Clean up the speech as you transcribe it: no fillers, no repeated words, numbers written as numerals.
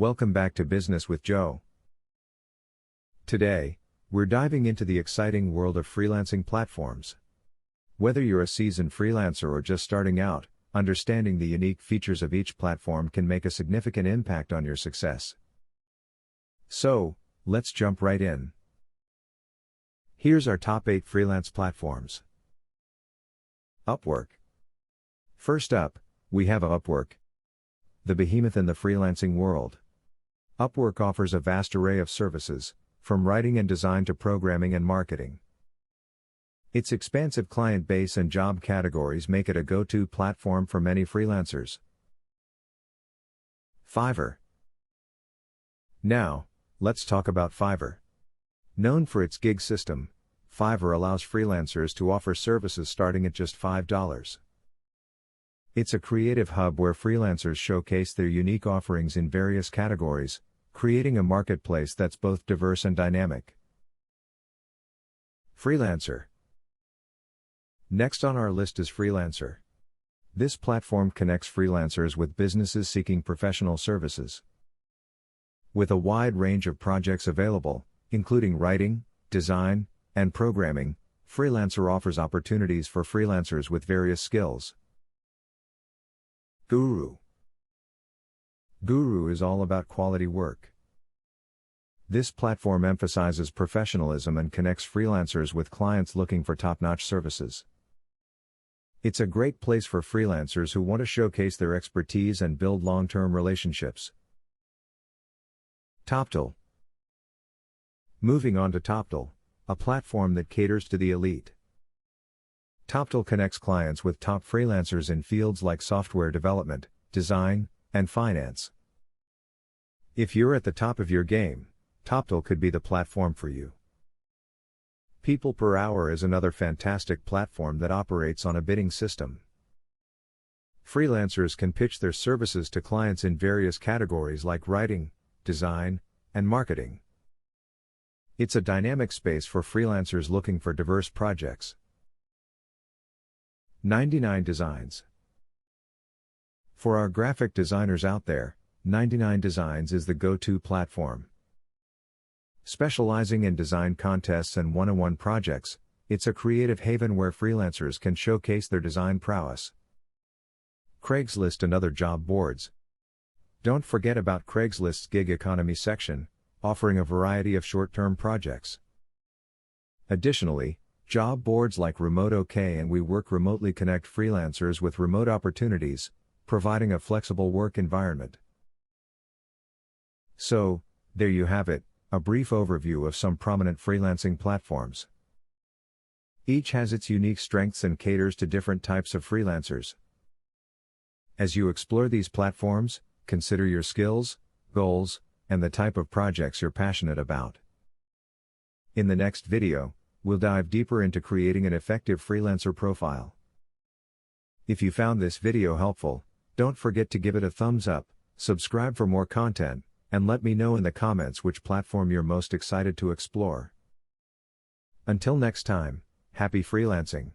Welcome back to Business with Joe. Today, we're diving into the exciting world of freelancing platforms. Whether you're a seasoned freelancer or just starting out, understanding the unique features of each platform can make a significant impact on your success. So, let's jump right in. Here's our top 8 freelance platforms. Upwork. First up, we have Upwork, the behemoth in the freelancing world. Upwork offers a vast array of services, from writing and design to programming and marketing. Its expansive client base and job categories make it a go-to platform for many freelancers. Fiverr. Now, let's talk about Fiverr. Known for its gig system, Fiverr allows freelancers to offer services starting at just $5. It's a creative hub where freelancers showcase their unique offerings in various categories, creating a marketplace that's both diverse and dynamic. Freelancer. Next on our list is Freelancer. This platform connects freelancers with businesses seeking professional services. With a wide range of projects available, including writing, design, and programming, Freelancer offers opportunities for freelancers with various skills. Guru. Guru is all about quality work. This platform emphasizes professionalism and connects freelancers with clients looking for top-notch services. It's a great place for freelancers who want to showcase their expertise and build long-term relationships. Toptal. Moving on to Toptal, a platform that caters to the elite. Toptal connects clients with top freelancers in fields like software development, design, and finance. If you're at the top of your game, Toptal could be the platform for you. People Per Hour is another fantastic platform that operates on a bidding system. Freelancers can pitch their services to clients in various categories like writing, design, and marketing. It's a dynamic space for freelancers looking for diverse projects. 99 Designs. For our graphic designers out there, 99 Designs is the go-to platform. Specializing in design contests and one-on-one projects, it's a creative haven where freelancers can showcase their design prowess. Craigslist and other job boards. Don't forget about Craigslist's gig economy section, offering a variety of short-term projects. Additionally, job boards like Remote and We Work Remotely connect freelancers with remote opportunities, providing a flexible work environment. So, there you have it, a brief overview of some prominent freelancing platforms. Each has its unique strengths and caters to different types of freelancers. As you explore these platforms, consider your skills, goals, and the type of projects you're passionate about. In the next video, we'll dive deeper into creating an effective freelancer profile. If you found this video helpful, don't forget to give it a thumbs up, subscribe for more content, and let me know in the comments which platform you're most excited to explore. Until next time, happy freelancing!